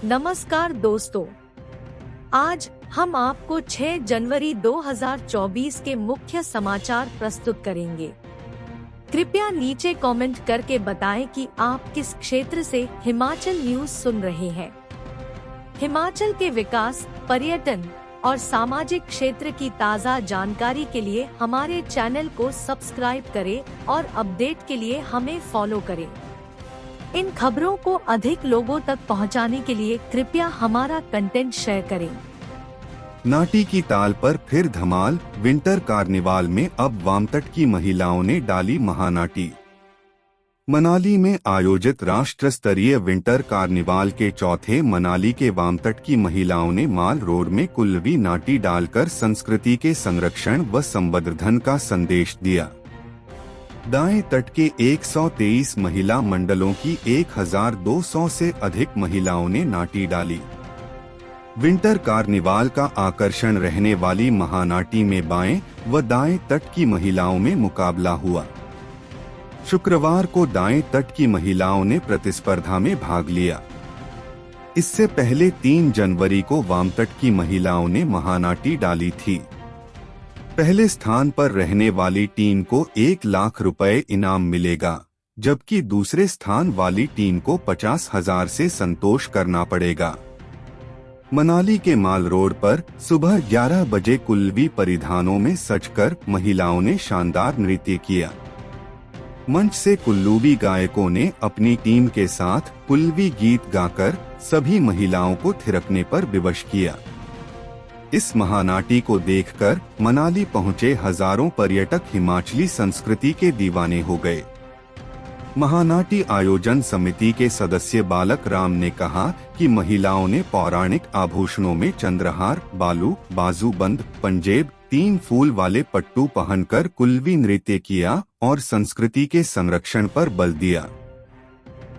नमस्कार दोस्तों, आज हम आपको 6 जनवरी 2024 के मुख्य समाचार प्रस्तुत करेंगे। कृपया नीचे कमेंट करके बताएं कि आप किस क्षेत्र से हिमाचल न्यूज सुन रहे हैं। हिमाचल के विकास, पर्यटन और सामाजिक क्षेत्र की ताज़ा जानकारी के लिए हमारे चैनल को सब्सक्राइब करें और अपडेट के लिए हमें फॉलो करें। इन खबरों को अधिक लोगों तक पहुंचाने के लिए कृपया हमारा कंटेंट शेयर करें। नाटी की ताल पर फिर धमाल, विंटर कार्निवाल में अब वामतट की महिलाओं ने डाली महानाटी। मनाली में आयोजित राष्ट्र स्तरीय विंटर कार्निवाल के चौथे मनाली के वामतट की महिलाओं ने माल रोड में कुल्लवी नाटी डालकर संस्कृति के संरक्षण व संवर्धन का संदेश दिया। दाएं तट के 123 महिला मंडलों की 1200 से अधिक महिलाओं ने नाटी डाली। विंटर कार्निवाल का आकर्षण रहने वाली महानाटी में बाएं व दाएं तट की महिलाओं में मुकाबला हुआ। शुक्रवार को दाएं तट की महिलाओं ने प्रतिस्पर्धा में भाग लिया। इससे पहले 3 जनवरी को वामतट की महिलाओं ने महानाटी डाली थी। पहले स्थान पर रहने वाली टीम को 1 लाख रुपए इनाम मिलेगा, जबकि दूसरे स्थान वाली टीम को 50,000 से संतोष करना पड़ेगा। मनाली के माल रोड पर सुबह 11 बजे कुल्लवी परिधानों में सजकर महिलाओं ने शानदार नृत्य किया। मंच से कुल्लवी गायकों ने अपनी टीम के साथ कुल्लवी गीत गाकर सभी महिलाओं को थिरकने पर विवश किया। इस महानाटी को देखकर मनाली पहुंचे हजारों पर्यटक हिमाचली संस्कृति के दीवाने हो गए। महानाटी आयोजन समिति के सदस्य बालक राम ने कहा कि महिलाओं ने पौराणिक आभूषणों में चंद्रहार, बालू, बाजूबंद, पंजेब, 3 फूल वाले पट्टू पहनकर कुल्लवी नृत्य किया और संस्कृति के संरक्षण पर बल दिया।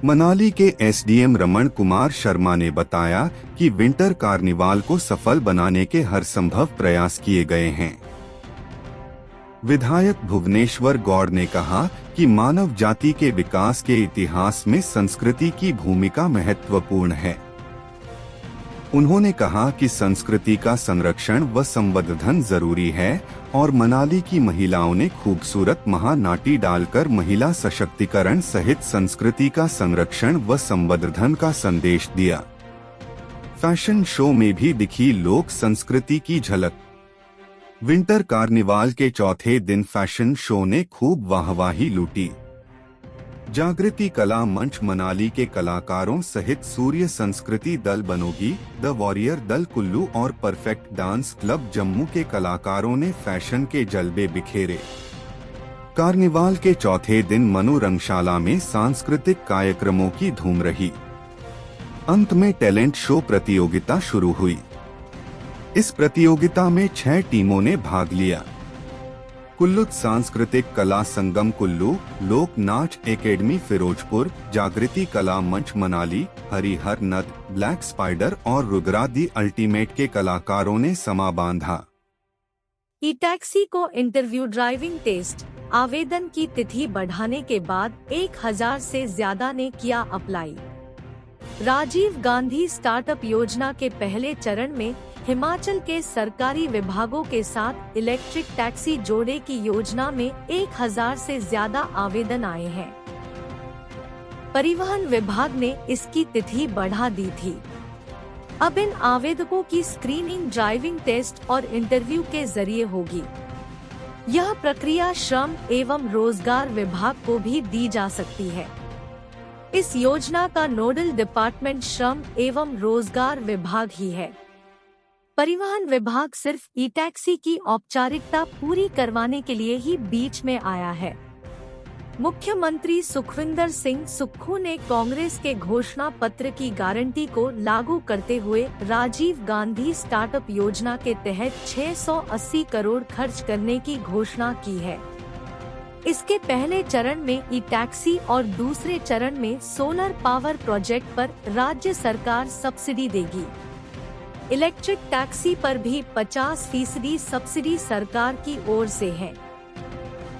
मनाली के एसडीएम रमन कुमार शर्मा ने बताया कि विंटर कार्निवाल को सफल बनाने के हर संभव प्रयास किए गए हैं। विधायक भुवनेश्वर गौड़ ने कहा कि मानव जाति के विकास के इतिहास में संस्कृति की भूमिका महत्वपूर्ण है। उन्होंने कहा कि संस्कृति का संरक्षण व संवर्धन जरूरी है और मनाली की महिलाओं ने खूबसूरत महानाटी डालकर महिला सशक्तिकरण सहित संस्कृति का संरक्षण व संवर्धन का संदेश दिया। फैशन शो में भी दिखी लोक संस्कृति की झलक। विंटर कार्निवाल के चौथे दिन फैशन शो ने खूब वाहवाही लूटी। जागृति कला मंच मनाली के कलाकारों सहित सूर्य संस्कृति दल बनोगी, द वॉरियर दल कुल्लू और परफेक्ट डांस क्लब जम्मू के कलाकारों ने फैशन के जलवे बिखेरे। कार्निवाल के चौथे दिन मनु रंगशाला में सांस्कृतिक कार्यक्रमों की धूम रही। अंत में टैलेंट शो प्रतियोगिता शुरू हुई। इस प्रतियोगिता में 6 टीमों ने भाग लिया। कुल्लू सांस्कृतिक कला संगम कुल्लू, लोक नाच एकेडमी फिरोजपुर, जागृति कला मंच मनाली, हरिहर नद, ब्लैक स्पाइडर और रुद्रा दी अल्टीमेट के कलाकारों ने समा बांधा। ई टैक्सी को इंटरव्यू ड्राइविंग टेस्ट आवेदन की तिथि बढ़ाने के बाद 1000 से ज्यादा ने किया अप्लाई। राजीव गांधी स्टार्टअप योजना के पहले चरण में हिमाचल के सरकारी विभागों के साथ इलेक्ट्रिक टैक्सी जोड़े की योजना में 1000 से ज्यादा आवेदन आए हैं। परिवहन विभाग ने इसकी तिथि बढ़ा दी थी। अब इन आवेदकों की स्क्रीनिंग ड्राइविंग टेस्ट और इंटरव्यू के जरिए होगी। यह प्रक्रिया श्रम एवं रोजगार विभाग को भी दी जा सकती है। इस योजना का नोडल डिपार्टमेंट श्रम एवं रोजगार विभाग ही है। परिवहन विभाग सिर्फ ई टैक्सी की औपचारिकता पूरी करवाने के लिए ही बीच में आया है। मुख्यमंत्री सुखविंदर सिंह सुक्खू ने कांग्रेस के घोषणा पत्र की गारंटी को लागू करते हुए राजीव गांधी स्टार्टअप योजना के तहत 680 करोड़ खर्च करने की घोषणा की है। इसके पहले चरण में ई टैक्सी और दूसरे चरण में सोलर पावर प्रोजेक्ट पर राज्य सरकार सब्सिडी देगी। इलेक्ट्रिक टैक्सी पर भी 50% सब्सिडी सरकार की ओर से है।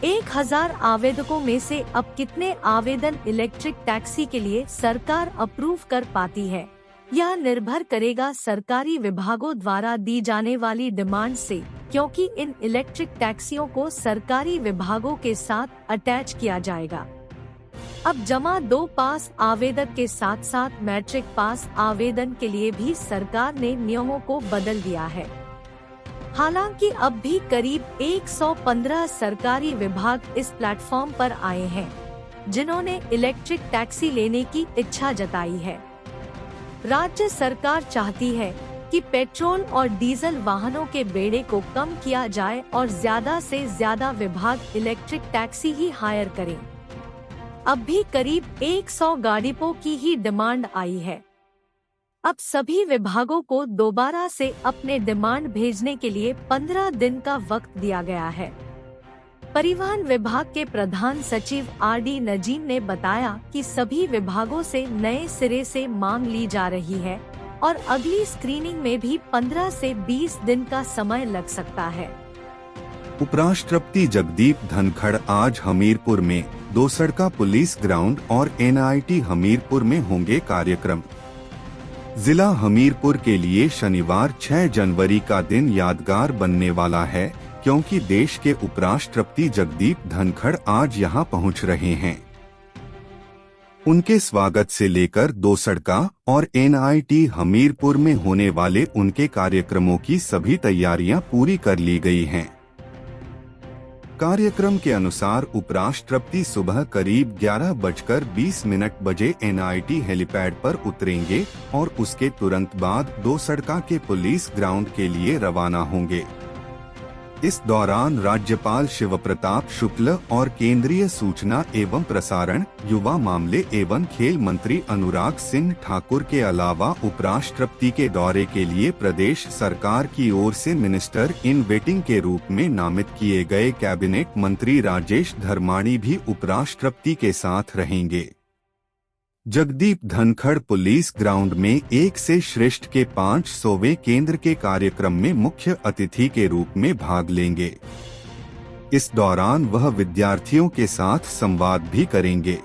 1000 आवेदकों में से अब कितने आवेदन इलेक्ट्रिक टैक्सी के लिए सरकार अप्रूव कर पाती है, यह निर्भर करेगा सरकारी विभागों द्वारा दी जाने वाली डिमांड से, क्योंकि इन इलेक्ट्रिक टैक्सियों को सरकारी विभागों के साथ अटैच किया जाएगा। अब जमा 2 पास आवेदक के साथ साथ मैट्रिक पास आवेदन के लिए भी सरकार ने नियमों को बदल दिया है। हालांकि अब भी करीब 115 सरकारी विभाग इस प्लेटफॉर्म पर आए हैं, जिन्होंने इलेक्ट्रिक टैक्सी लेने की इच्छा जताई है। राज्य सरकार चाहती है कि पेट्रोल और डीजल वाहनों के बेड़े को कम किया जाए और ज्यादा से ज्यादा विभाग इलेक्ट्रिक टैक्सी ही हायर करें। अब भी करीब 100 गाड़ियों की ही डिमांड आई है। अब सभी विभागों को दोबारा से अपने डिमांड भेजने के लिए 15 दिन का वक्त दिया गया है। परिवहन विभाग के प्रधान सचिव RD नजीम ने बताया कि सभी विभागों से नए सिरे से मांग ली जा रही है और अगली स्क्रीनिंग में भी 15 से 20 दिन का समय लग सकता है। उपराष्ट्रपति जगदीप धनखड़ आज हमीरपुर में दोसड़का पुलिस ग्राउंड और NIT हमीरपुर में होंगे कार्यक्रम। जिला हमीरपुर के लिए शनिवार 6 जनवरी का दिन यादगार बनने वाला है, क्योंकि देश के उपराष्ट्रपति जगदीप धनखड़ आज यहां पहुंच रहे हैं। उनके स्वागत से लेकर दोसड़का और NIT हमीरपुर में होने वाले उनके कार्यक्रमों की सभी तैयारियां पूरी कर ली गई हैं। कार्यक्रम के अनुसार उपराष्ट्रपति सुबह करीब 11:20 बजे NIT हेलीपैड पर उतरेंगे और उसके तुरंत बाद दोसड़का के पुलिस ग्राउंड के लिए रवाना होंगे। इस दौरान राज्यपाल शिवप्रताप शुक्ल और केंद्रीय सूचना एवं प्रसारण, युवा मामले एवं खेल मंत्री अनुराग सिंह ठाकुर के अलावा उपराष्ट्रपति के दौरे के लिए प्रदेश सरकार की ओर से मिनिस्टर इन वेटिंग के रूप में नामित किए गए कैबिनेट मंत्री राजेश धर्माणी भी उपराष्ट्रपति के साथ रहेंगे। जगदीप धनखड़ पुलिस ग्राउंड में एक से श्रेष्ठ के 500वें केंद्र के कार्यक्रम में मुख्य अतिथि के रूप में भाग लेंगे। इस दौरान वह विद्यार्थियों के साथ संवाद भी करेंगे।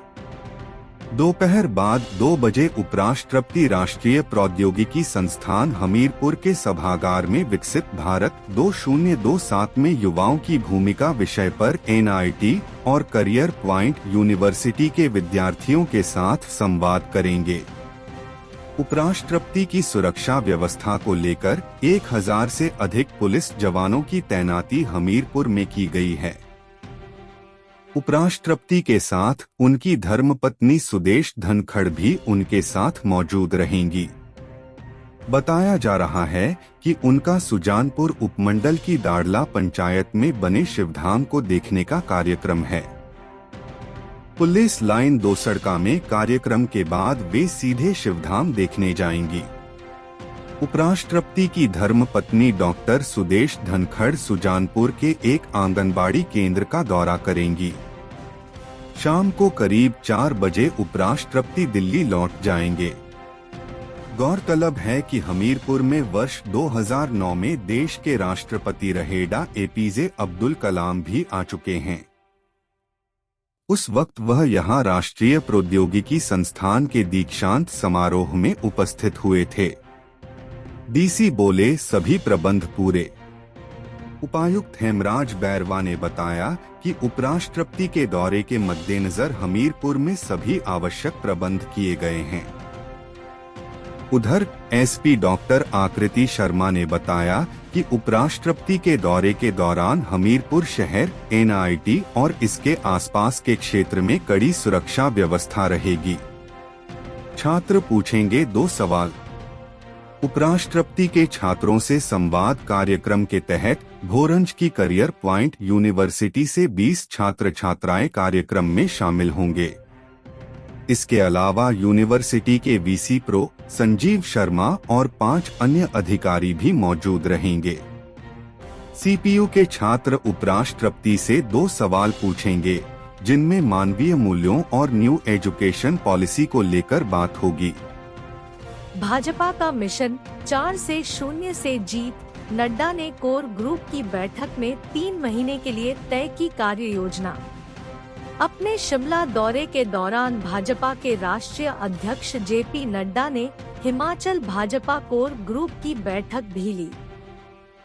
दोपहर बाद 2 बजे उपराष्ट्रपति राष्ट्रीय प्रौद्योगिकी संस्थान हमीरपुर के सभागार में विकसित भारत 2027 में युवाओं की भूमिका विषय पर NIT और करियर पॉइंट यूनिवर्सिटी के विद्यार्थियों के साथ संवाद करेंगे। उपराष्ट्रपति की सुरक्षा व्यवस्था को लेकर 1000 से अधिक पुलिस जवानों की तैनाती हमीरपुर में की गई है। उपराष्ट्रपति के साथ उनकी धर्मपत्नी सुदेश धनखड़ भी उनके साथ मौजूद रहेंगी। बताया जा रहा है कि उनका सुजानपुर उपमंडल की दाड़ला पंचायत में बने शिवधाम को देखने का कार्यक्रम है। पुलिस लाइन दोसड़का में कार्यक्रम के बाद वे सीधे शिवधाम देखने जाएंगी। उपराष्ट्रपति की धर्मपत्नी डॉक्टर सुदेश धनखड़ सुजानपुर के एक आंगनबाड़ी केंद्र का दौरा करेंगी। शाम को करीब 4 बजे उपराष्ट्रपति दिल्ली लौट जाएंगे। गौरतलब है कि हमीरपुर में वर्ष 2009 में देश के राष्ट्रपति रहे डॉ. APJ अब्दुल कलाम भी आ चुके हैं। उस वक्त वह यहां राष्ट्रीय प्रौद्योगिकी संस्थान के दीक्षांत समारोह में उपस्थित हुए थे। DC बोले सभी प्रबंध पूरे। उपायुक्त हेमराज बैरवा ने बताया कि उपराष्ट्रपति के दौरे के मद्देनजर हमीरपुर में सभी आवश्यक प्रबंध किए गए हैं। उधर SP डॉक्टर आकृति शर्मा ने बताया कि उपराष्ट्रपति के दौरे के दौरान हमीरपुर शहर, NIT और इसके आसपास के क्षेत्र में कड़ी सुरक्षा व्यवस्था रहेगी। छात्र पूछेंगे 2 सवाल। उपराष्ट्रपति के छात्रों से संवाद कार्यक्रम के तहत भोरंज की करियर पॉइंट यूनिवर्सिटी से 20 छात्र छात्राएं कार्यक्रम में शामिल होंगे। इसके अलावा यूनिवर्सिटी के VC प्रो संजीव शर्मा और 5 अन्य अधिकारी भी मौजूद रहेंगे। CPU के छात्र उपराष्ट्रपति से 2 सवाल पूछेंगे, जिनमें मानवीय मूल्यों और न्यू एजुकेशन पॉलिसी को लेकर बात होगी। भाजपा का मिशन 4 से 0 से जीत। नड्डा ने कोर ग्रुप की बैठक में 3 महीने के लिए तय की कार्य योजना। अपने शिमला दौरे के दौरान भाजपा के राष्ट्रीय अध्यक्ष JP नड्डा ने हिमाचल भाजपा कोर ग्रुप की बैठक भी ली।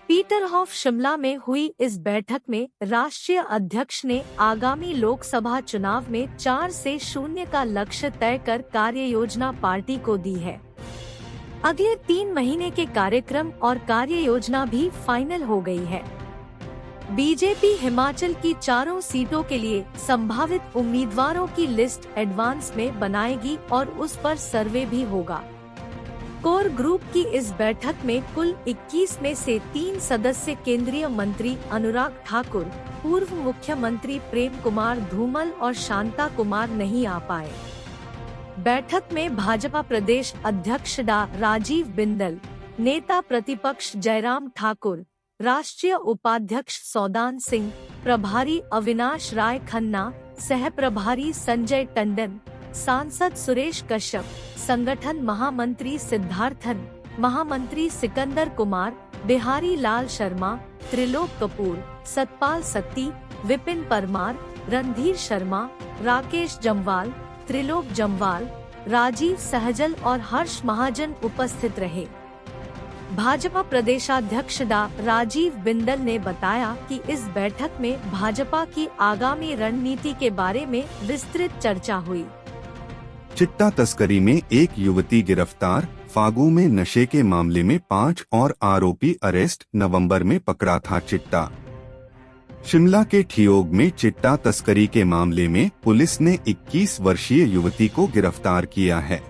पीटरहॉफ शिमला में हुई इस बैठक में राष्ट्रीय अध्यक्ष ने आगामी लोकसभा चुनाव में 4 से 0 का लक्ष्य तय कर कार्य योजना पार्टी को दी है। अगले 3 महीने के कार्यक्रम और कार्य योजना भी फाइनल हो गई है। बीजेपी हिमाचल की 4 सीटों के लिए संभावित उम्मीदवारों की लिस्ट एडवांस में बनाएगी और उस पर सर्वे भी होगा। कोर ग्रुप की इस बैठक में कुल 21 में से 3 सदस्य केंद्रीय मंत्री अनुराग ठाकुर, पूर्व मुख्यमंत्री प्रेम कुमार धूमल और शांता कुमार नहीं आ पाए। बैठक में भाजपा प्रदेश अध्यक्ष डा राजीव बिंदल, नेता प्रतिपक्ष जयराम ठाकुर, राष्ट्रीय उपाध्यक्ष सौदान सिंह, प्रभारी अविनाश राय खन्ना, सह प्रभारी संजय टंडन, सांसद सुरेश कश्यप, संगठन महामंत्री सिद्धार्थन, महामंत्री सिकंदर कुमार, बिहारी लाल शर्मा, त्रिलोक कपूर, सतपाल सत्ती, विपिन परमार, रणधीर शर्मा, राकेश जम्वाल, त्रिलोक जम्वाल, राजीव सहजल और हर्ष महाजन उपस्थित रहे। भाजपा प्रदेशाध्यक्ष डा राजीव बिंदल ने बताया कि इस बैठक में भाजपा की आगामी रणनीति के बारे में विस्तृत चर्चा हुई। चिट्टा तस्करी में एक युवती गिरफ्तार, फागू में नशे के मामले में 5 और आरोपी अरेस्ट, नवंबर में पकड़ा था चिट्टा। शिमला के ठियोग में चिट्टा तस्करी के मामले में पुलिस ने 21 वर्षीय युवती को गिरफ्तार किया है।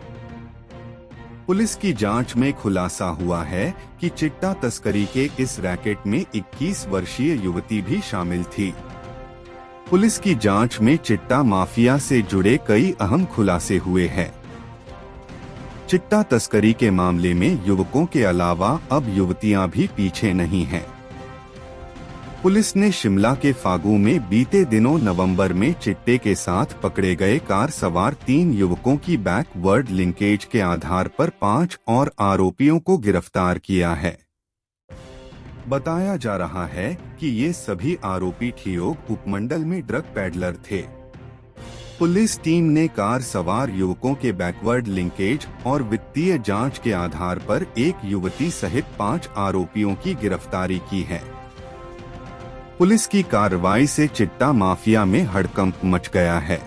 पुलिस की जांच में खुलासा हुआ है कि चिट्टा तस्करी के इस रैकेट में 21 वर्षीय युवती भी शामिल थी। पुलिस की जांच में चिट्टा माफिया से जुड़े कई अहम खुलासे हुए हैं। चिट्टा तस्करी के मामले में युवकों के अलावा अब युवतियां भी पीछे नहीं हैं। पुलिस ने शिमला के फागू में बीते दिनों नवंबर में चिट्टे के साथ पकड़े गए कार सवार 3 युवकों की बैकवर्ड लिंकेज के आधार पर 5 और आरोपियों को गिरफ्तार किया है। बताया जा रहा है कि ये सभी आरोपी ठियोग उपमंडल में ड्रग पैडलर थे। पुलिस टीम ने कार सवार युवकों के बैकवर्ड लिंकेज और वित्तीय जांच के आधार पर एक युवती सहित 5 आरोपियों की गिरफ्तारी की है। पुलिस की कार्रवाई से चिट्टा माफिया में हड़कंप मच गया है।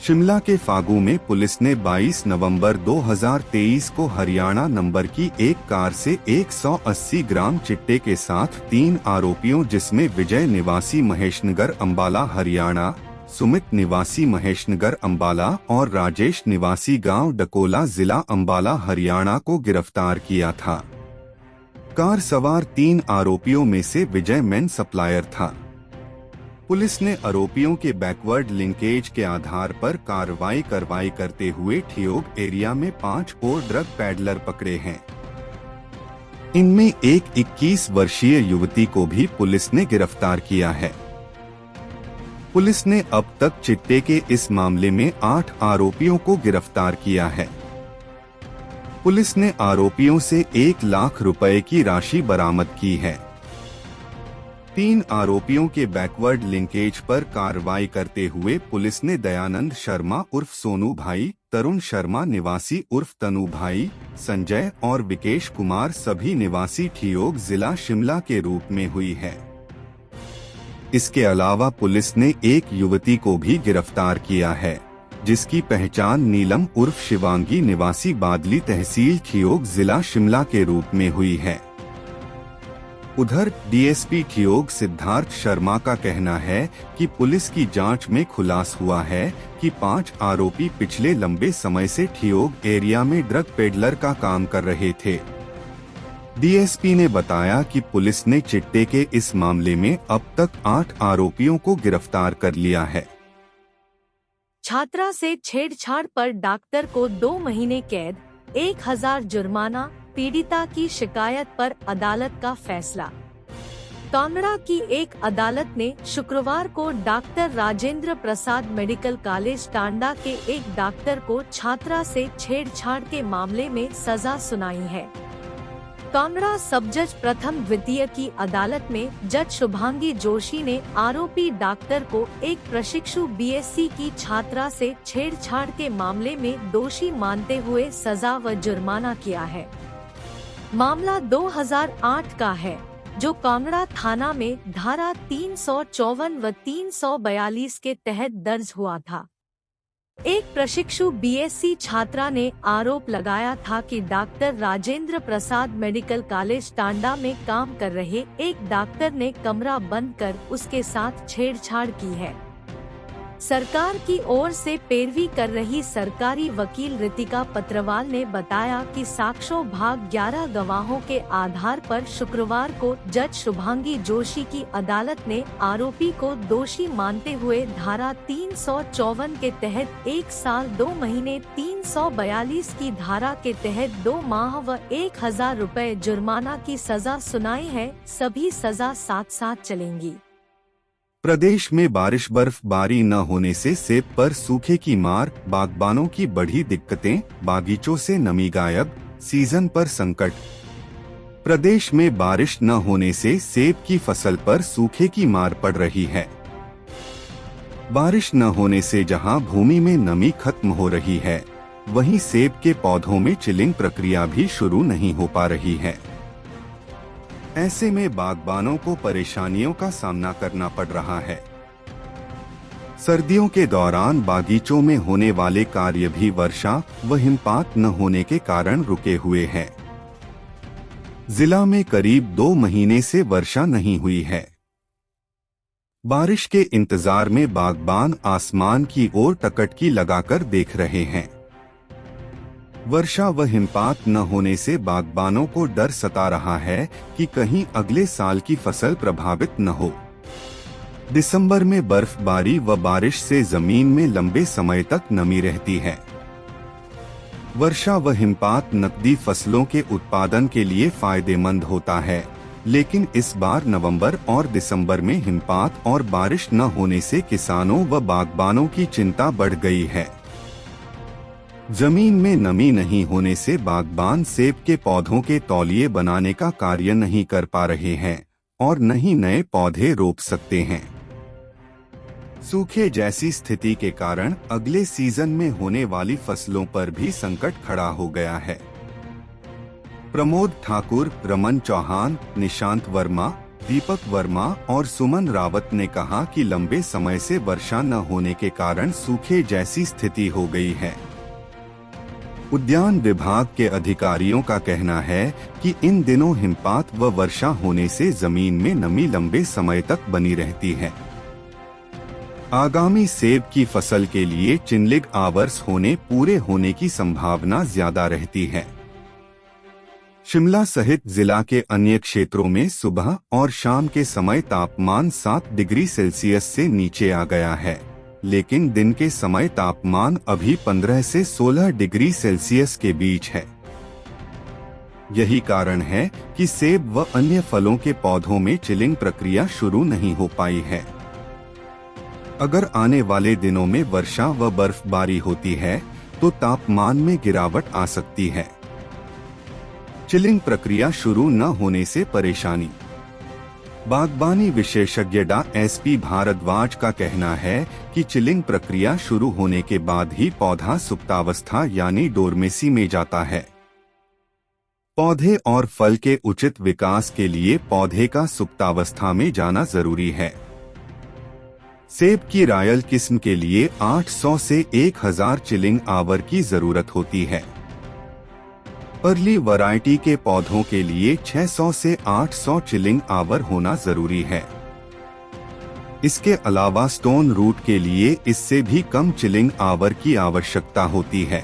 शिमला के फागू में पुलिस ने 22 नवंबर 2023 को हरियाणा नंबर की एक कार से 180 ग्राम चिट्टे के साथ 3 आरोपियों जिसमें विजय निवासी महेशनगर अंबाला हरियाणा, सुमित निवासी महेशनगर अंबाला और राजेश निवासी गांव डकोला जिला अंबाला हरियाणा को गिरफ्तार किया था। कार सवार 3 आरोपियों में से विजय मेन सप्लायर था। पुलिस ने आरोपियों के बैकवर्ड लिंकेज के आधार पर कार्रवाई करते हुए ठियोग एरिया में 5 और ड्रग पैडलर पकड़े हैं। इनमें एक 21 वर्षीय युवती को भी पुलिस ने गिरफ्तार किया है। पुलिस ने अब तक चिट्टे के इस मामले में 8 आरोपियों को गिरफ्तार किया है। पुलिस ने आरोपियों से 1 लाख रुपए की राशि बरामद की है। 3 आरोपियों के बैकवर्ड लिंकेज पर कार्रवाई करते हुए पुलिस ने दयानंद शर्मा उर्फ सोनू भाई, तरुण शर्मा निवासी उर्फ तनु भाई, संजय और विकेश कुमार सभी निवासी ठियोग जिला शिमला के रूप में हुई है। इसके अलावा पुलिस ने एक युवती को भी गिरफ्तार किया है, जिसकी पहचान नीलम उर्फ शिवांगी निवासी बादली तहसील ठियोग जिला शिमला के रूप में हुई है। उधर डीएसपी ठियोग सिद्धार्थ शर्मा का कहना है कि पुलिस की जांच में खुलासा हुआ है कि 5 आरोपी पिछले लंबे समय से ठियोग एरिया में ड्रग पेडलर का काम कर रहे थे। डीएसपी ने बताया कि पुलिस ने चिट्टे के इस मामले में अब तक 8 आरोपियों को गिरफ्तार कर लिया है। छात्रा से छेड़छाड़ पर डॉक्टर को 2 महीने कैद, 1000 जुर्माना, पीड़िता की शिकायत पर अदालत का फैसला। कांगड़ा की एक अदालत ने शुक्रवार को doctor Rajendra Prasad medical college Tanda के एक डॉक्टर को छात्रा से छेड़छाड़ के मामले में सजा सुनाई है। कांगड़ा सब जज प्रथम द्वितीय की अदालत में जज शुभांगी जोशी ने आरोपी डॉक्टर को एक प्रशिक्षु बीएससी की छात्रा से छेड़छाड़ के मामले में दोषी मानते हुए सजा व जुर्माना किया है। मामला 2008 का है, जो कांगड़ा थाना में धारा 354 व 342 के तहत दर्ज हुआ था। एक प्रशिक्षु बीएससी छात्रा ने आरोप लगाया था कि doctor Rajendra Prasad medical college Tanda में काम कर रहे एक डॉक्टर ने कमरा बंद कर उसके साथ छेड़छाड़ की है। सरकार की ओर से पैरवी कर रही सरकारी वकील रितिका पत्रवाल ने बताया कि साक्ष्यों भाग 11 गवाहों के आधार पर शुक्रवार को जज शुभांगी जोशी की अदालत ने आरोपी को दोषी मानते हुए धारा 354 के तहत 1 साल 2 महीने 342 की धारा के तहत 2 माह व 1000 रुपए जुर्माना की सजा सुनाई है। सभी सजा साथ साथ चलेंगी। प्रदेश में बारिश बर्फबारी न होने से सेब पर सूखे की मार, बागबानों की बढ़ी दिक्कतें, बागीचों से नमी गायब, सीजन पर संकट। प्रदेश में बारिश न होने से सेब की फसल पर सूखे की मार पड़ रही है। बारिश न होने से जहां भूमि में नमी खत्म हो रही है, वहीं सेब के पौधों में चिलिंग प्रक्रिया भी शुरू नहीं हो पा रही है। ऐसे में बागबानों को परेशानियों का सामना करना पड़ रहा है। सर्दियों के दौरान बागीचों में होने वाले कार्य भी वर्षा व हिमपात न होने के कारण रुके हुए हैं। जिला में करीब 2 महीने से वर्षा नहीं हुई है। बारिश के इंतजार में बागबान आसमान की ओर टकटकी लगाकर देख रहे हैं। वर्षा व हिमपात न होने से बागबानों को डर सता रहा है कि कहीं अगले साल की फसल प्रभावित न हो। दिसंबर में बर्फबारी व बारिश से जमीन में लंबे समय तक नमी रहती है। वर्षा व हिमपात नकदी फसलों के उत्पादन के लिए फायदेमंद होता है, लेकिन इस बार नवंबर और दिसंबर में हिमपात और बारिश न होने से किसानों व बागबानों की चिंता बढ़ गई है। जमीन में नमी नहीं होने से बागबान सेब के पौधों के तौलिए बनाने का कार्य नहीं कर पा रहे हैं और न ही नए पौधे रोप सकते हैं। सूखे जैसी स्थिति के कारण अगले सीजन में होने वाली फसलों पर भी संकट खड़ा हो गया है। प्रमोद ठाकुर, रमन चौहान, निशांत वर्मा, दीपक वर्मा और सुमन रावत ने कहा कि लंबे समय से वर्षा न होने के कारण सूखे जैसी स्थिति हो गई है। उद्यान विभाग के अधिकारियों का कहना है कि इन दिनों हिमपात व वर्षा होने से जमीन में नमी लंबे समय तक बनी रहती है। आगामी सेब की फसल के लिए चिनलिग आवर्स पूरे होने की संभावना ज्यादा रहती है। शिमला सहित जिला के अन्य क्षेत्रों में सुबह और शाम के समय तापमान 7 डिग्री सेल्सियस से नीचे आ गया है, लेकिन दिन के समय तापमान अभी 15 से 16 डिग्री सेल्सियस के बीच है। यही कारण है कि सेब व अन्य फलों के पौधों में चिलिंग प्रक्रिया शुरू नहीं हो पाई है। अगर आने वाले दिनों में वर्षा व बर्फबारी होती है तो तापमान में गिरावट आ सकती है। चिलिंग प्रक्रिया शुरू न होने से परेशानी। बागबानी विशेषज्ञ डा एसपी भारद्वाज का कहना है कि चिलिंग प्रक्रिया शुरू होने के बाद ही पौधा सुप्तावस्था यानी डोरमेसी में जाता है। पौधे और फल के उचित विकास के लिए पौधे का सुप्तावस्था में जाना जरूरी है। सेब की रायल किस्म के लिए 800 से 1000 चिलिंग आवर की जरूरत होती है। अर्ली वैरायटी के पौधों के लिए 600 से 800 चिलिंग आवर होना जरूरी है। इसके अलावा स्टोन रूट के लिए इससे भी कम चिलिंग आवर की आवश्यकता होती है।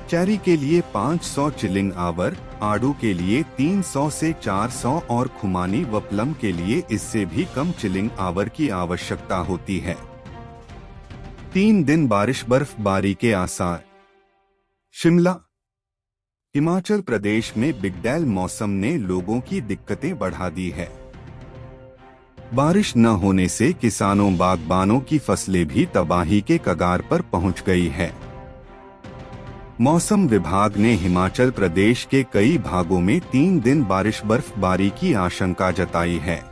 चेरी के लिए 500 चिलिंग आवर, आड़ू के लिए 300 से 400 और खुमानी व प्लम के लिए इससे भी कम चिलिंग आवर की आवश्यकता होती है। 3 दिन बारिश बर्फबारी के आसार। शिमला। हिमाचल प्रदेश में बिगडेल मौसम ने लोगों की दिक्कतें बढ़ा दी है। बारिश न होने से किसानों बागबानों की फसलें भी तबाही के कगार पर पहुंच गई है। मौसम विभाग ने हिमाचल प्रदेश के कई भागों में 3 दिन बर्फबारी की आशंका जताई है।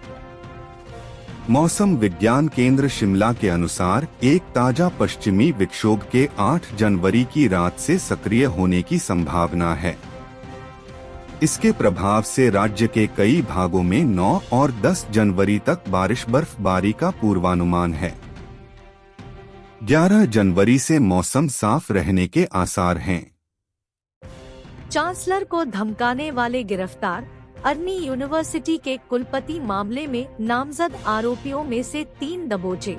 मौसम विज्ञान केंद्र शिमला के अनुसार एक ताजा पश्चिमी विक्षोभ के 8 जनवरी की रात से सक्रिय होने की संभावना है। इसके प्रभाव से राज्य के कई भागों में 9 और 10 जनवरी तक बर्फबारी का पूर्वानुमान है। 11 जनवरी से मौसम साफ रहने के आसार हैं। चांसलर को धमकाने वाले गिरफ्तार। अर्नी यूनिवर्सिटी के कुलपति मामले में नामजद आरोपियों में से 3 दबोचे।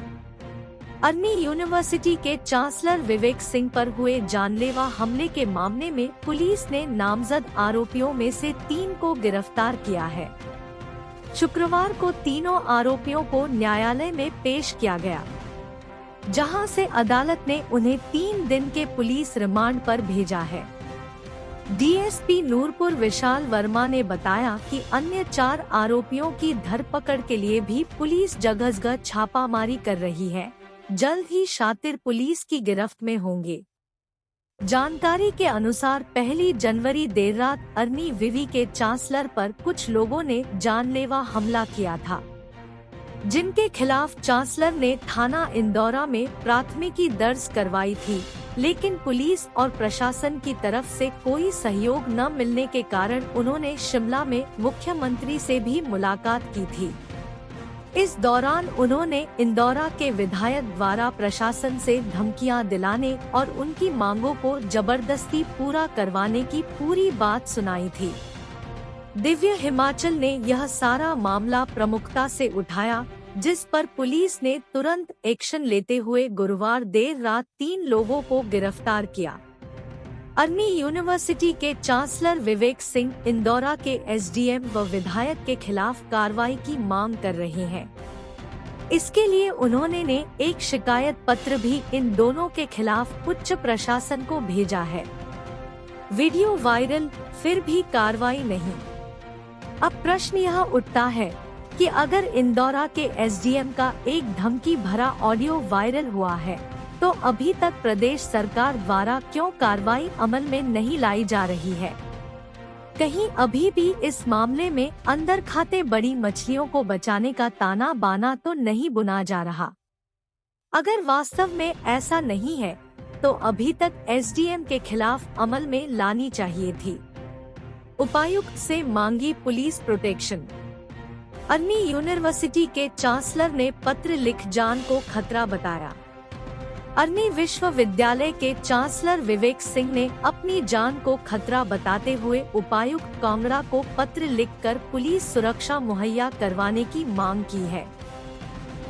अर्नी यूनिवर्सिटी के चांसलर विवेक सिंह पर हुए जानलेवा हमले के मामले में पुलिस ने नामजद आरोपियों में से 3 को गिरफ्तार किया है। शुक्रवार को तीनों आरोपियों को न्यायालय में पेश किया गया, जहां से अदालत ने उन्हें 3 दिन के पुलिस रिमांड पर भेजा है। डीएसपी नूरपुर विशाल वर्मा ने बताया कि अन्य 4 आरोपियों की धरपकड़ के लिए भी पुलिस जगह जगह छापामारी कर रही है। जल्द ही शातिर पुलिस की गिरफ्त में होंगे। जानकारी के अनुसार 1 जनवरी देर रात अर्नी विवि के चांसलर पर कुछ लोगों ने जानलेवा हमला किया था, जिनके खिलाफ चांसलर ने थाना इंदौरा में प्राथमिकी दर्ज करवाई थी, लेकिन पुलिस और प्रशासन की तरफ से कोई सहयोग न मिलने के कारण उन्होंने शिमला में मुख्यमंत्री से भी मुलाकात की थी। इस दौरान उन्होंने इंदौरा के विधायक द्वारा प्रशासन से धमकियां दिलाने और उनकी मांगों को जबरदस्ती पूरा करवाने की पूरी बात सुनाई थी। दिव्य हिमाचल ने यह सारा मामला प्रमुखता से उठाया, जिस पर पुलिस ने तुरंत एक्शन लेते हुए गुरुवार देर रात 3 लोगों को गिरफ्तार किया। अर्नी यूनिवर्सिटी के चांसलर विवेक सिंह इंदौरा के एसडीएम व विधायक के खिलाफ कार्रवाई की मांग कर रहे हैं। इसके लिए उन्होंने एक शिकायत पत्र भी इन दोनों के खिलाफ उच्च प्रशासन को भेजा है। वीडियो वायरल, फिर भी कार्रवाई नहीं। अब प्रश्न यह उठता है कि अगर इंदौरा के एसडीएम का एक धमकी भरा ऑडियो वायरल हुआ है, तो अभी तक प्रदेश सरकार द्वारा क्यों कार्रवाई अमल में नहीं लाई जा रही है? कहीं अभी भी इस मामले में अंदर खाते बड़ी मछलियों को बचाने का ताना बाना तो नहीं बुना जा रहा? अगर वास्तव में ऐसा नहीं है, तो अभी तक एसडीएम के खिलाफ अमल में लानी चाहिए थी। उपायुक्त से मांगी पुलिस प्रोटेक्शन। अर्नी यूनिवर्सिटी के चांसलर ने पत्र लिख जान को खतरा बताया। अर्नी विश्वविद्यालय के चांसलर विवेक सिंह ने अपनी जान को खतरा बताते हुए उपायुक्त कांगड़ा को पत्र लिखकर पुलिस सुरक्षा मुहैया करवाने की मांग की है।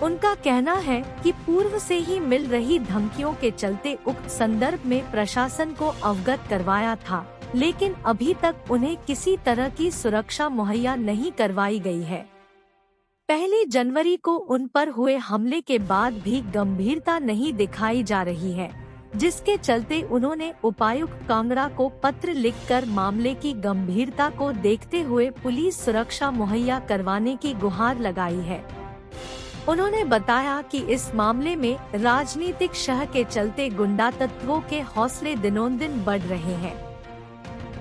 उनका कहना है कि पूर्व से ही मिल रही धमकियों के चलते उक्त संदर्भ में प्रशासन को अवगत करवाया था, लेकिन अभी तक उन्हें किसी तरह की सुरक्षा मुहैया नहीं करवाई गई है। 1 जनवरी को उन पर हुए हमले के बाद भी गंभीरता नहीं दिखाई जा रही है, जिसके चलते उन्होंने उपायुक्त कांगड़ा को पत्र लिखकर मामले की गंभीरता को देखते हुए पुलिस सुरक्षा मुहैया करवाने की गुहार लगाई है। उन्होंने बताया कि इस मामले में राजनीतिक शह के चलते गुंडा तत्वों के हौसले दिनोंदिन बढ़ रहे हैं।